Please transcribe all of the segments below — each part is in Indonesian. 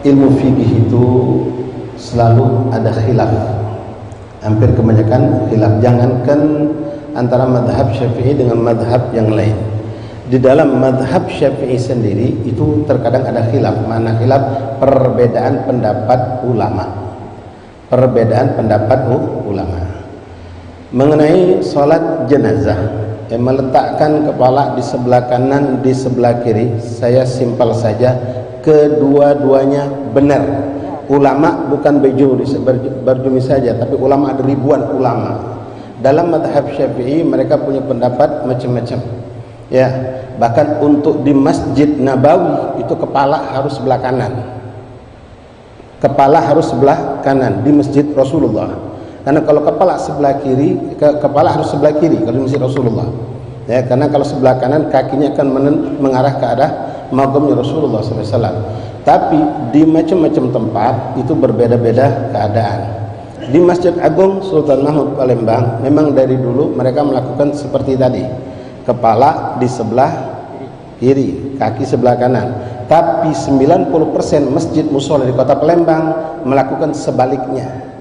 Ilmu fikih itu selalu ada khilaf, hampir kebanyakan khilaf. Jangankan antara madhab Syafi'i dengan madhab yang lain, di dalam madhab Syafi'i sendiri itu terkadang ada khilaf. Mana khilaf? Perbedaan pendapat ulama. Perbedaan pendapat ulama mengenai sholat jenazah, yang meletakkan kepala di sebelah kanan, di sebelah kiri. Saya simpel saja, kedua-duanya benar. Ulama bukan berjumi saja, tapi ulama ada ribuan ulama. Dalam madhab Syafi'i mereka punya pendapat macam-macam. Ya, bahkan untuk di Masjid Nabawi itu kepala harus sebelah kanan. Kepala harus sebelah kanan di Masjid Rasulullah. Karena kalau kepala sebelah kiri, kepala harus sebelah kiri kalau di Masjid Rasulullah. Ya, karena kalau sebelah kanan kakinya akan mengarah ke arah makamnya Rasulullah SAW. Tapi di macam-macam tempat itu berbeda-beda keadaan. Di Masjid Agung Sultan Mahmud Palembang memang dari dulu mereka melakukan seperti tadi, kepala di sebelah kiri, kaki sebelah kanan. Tapi 90% masjid mushola di kota Palembang melakukan sebaliknya,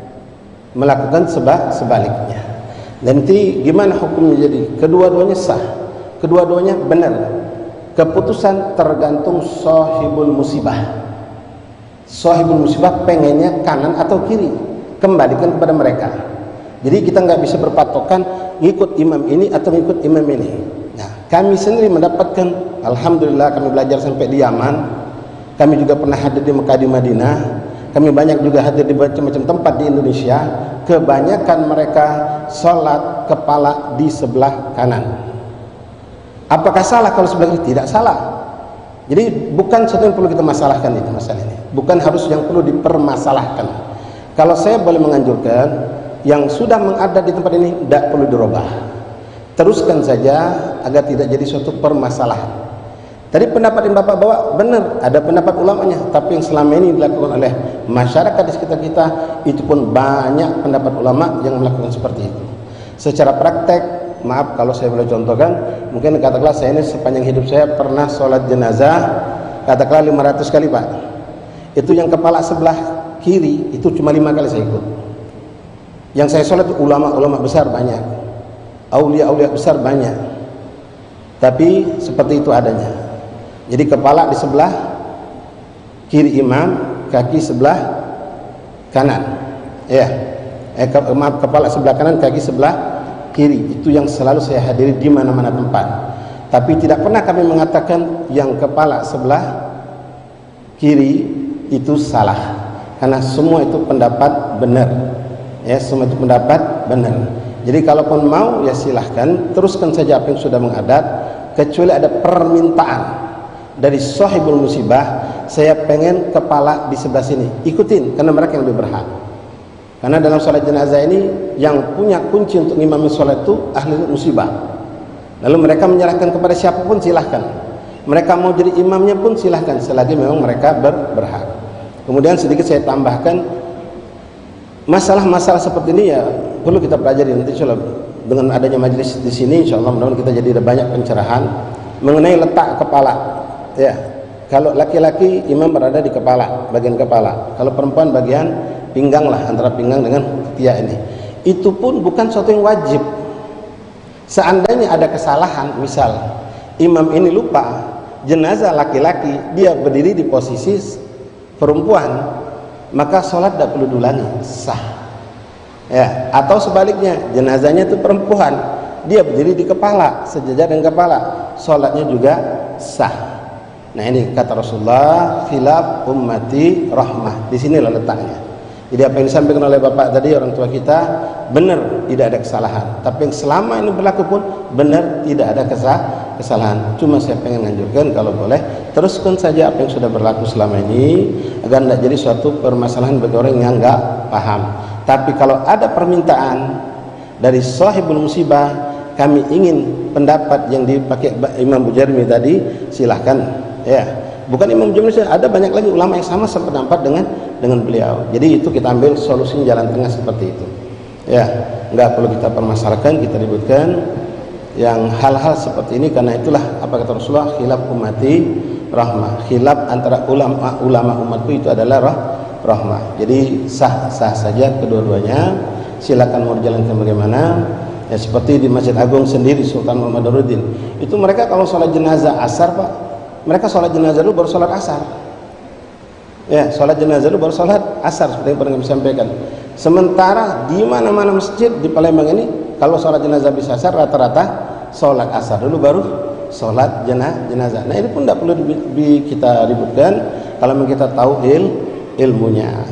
sebaliknya. Nanti gimana hukumnya? Jadi kedua-duanya sah, kedua-duanya benar. Keputusan tergantung sahibul musibah. Sahibul musibah pengennya kanan atau kiri, kembalikan kepada mereka. Jadi kita nggak bisa berpatokan ngikut imam ini atau ngikut imam ini. Nah, kami sendiri mendapatkan, alhamdulillah kami belajar sampai di Yaman. Kami juga pernah hadir di Mekah, di Madinah. Kami banyak juga hadir di macam-macam tempat di Indonesia. Kebanyakan mereka sholat kepala di sebelah kanan. Apakah salah kalau sebelah kiri? Tidak salah. Jadi bukan sesuatu yang perlu kita masalahkan itu masalah ini. Bukan harus yang perlu dipermasalahkan. Kalau saya boleh menganjurkan, yang sudah mengadat di tempat ini tidak perlu dirubah. Teruskan saja agar tidak jadi suatu permasalahan. Tadi pendapat yang Bapak bawa benar, ada pendapat ulamanya, tapi yang selama ini dilakukan oleh masyarakat di sekitar kita itu pun banyak pendapat ulama yang melakukan seperti itu. Secara praktek, maaf kalau saya boleh contohkan, mungkin katakanlah saya ini sepanjang hidup saya pernah sholat jenazah katakanlah 500 kali Pak. Itu yang kepala sebelah kiri itu cuma 5 kali saya ikut. Yang saya sholat itu ulama-ulama besar banyak, aulia-aulia besar banyak. Tapi seperti itu adanya. Jadi kepala di sebelah kiri imam, kaki sebelah kanan. Ya, maaf, kepala sebelah kanan, kaki sebelah kiri. Itu yang selalu saya hadiri di mana-mana tempat. Tapi tidak pernah kami mengatakan yang kepala sebelah kiri itu salah. Karena semua itu pendapat benar. Ya, semua itu pendapat benar. Jadi kalaupun mau ya silahkan teruskan saja apa yang sudah mengadat, kecuali ada permintaan dari sahibul musibah, saya pengen kepala di sebelah sini, ikutin karena mereka yang lebih berhak. Karena dalam sholat jenazah ini yang punya kunci untuk ngimami sholat itu ahli musibah. Lalu mereka menyerahkan kepada siapapun silahkan. Mereka mau jadi imamnya pun silahkan, selagi memang mereka berhak. Kemudian sedikit saya tambahkan, masalah-masalah seperti ini ya perlu kita pelajari. Nanti insyaallah dengan adanya majelis di sini, insyaallah mudah-mudahan kita jadi ada banyak pencerahan mengenai letak kepala. Ya, kalau laki-laki imam berada di kepala, bagian kepala. Kalau perempuan bagian pinggang lah, antara pinggang dengan ketiak ini. Itu pun bukan sesuatu yang wajib. Seandainya ada kesalahan, misal imam ini lupa jenazah laki-laki, dia berdiri di posisi perempuan, maka sholat tidak perlu diulangi, sah. Ya, atau sebaliknya jenazahnya itu perempuan, dia berdiri di kepala, sejajar dengan kepala, sholatnya juga sah. Nah ini kata Rasulullah, khilaf ummati rahmah. Di sinilah letaknya. Jadi apa yang disampaikan oleh Bapak tadi, orang tua kita, benar tidak ada kesalahan. Tapi yang selama ini berlaku pun benar tidak ada kesalahan. Cuma saya pengen anjurkan kalau boleh teruskan saja apa yang sudah berlaku selama ini, agar tidak jadi suatu permasalahan bagi orang yang enggak paham. Tapi kalau ada permintaan dari sahibul musibah, kami ingin pendapat yang dipakai Imam Bujarmi tadi, silahkan. Ya, bukan Imam Bujarmi saja, ada banyak lagi ulama yang sama sependapat dengan beliau. Jadi itu kita ambil solusi jalan tengah seperti itu. Ya, nggak perlu kita permasalahkan, kita ributkan yang hal-hal seperti ini, karena itulah Apa kata Rasulullah? Khilaf ummati rahmah. Khilaf antara ulama umatku itu adalah rahmah. Jadi sah saja kedua-duanya. Silakan mau dijalankan bagaimana. Ya seperti di Masjid Agung sendiri Sultan Muhammad Darudin. Itu mereka kalau sholat jenazah asar, Pak, mereka sholat jenazah dulu baru sholat asar. Ya, sholat jenazah dulu baru sholat asar seperti yang pernah kami sampaikan. Sementara di mana-mana masjid di Palembang ini kalau sholat jenazah bisa asar, rata-rata sholat asar dulu baru sholat jenazah. Nah ini pun tidak perlu kita ributkan kalau kita tahu ilmunya.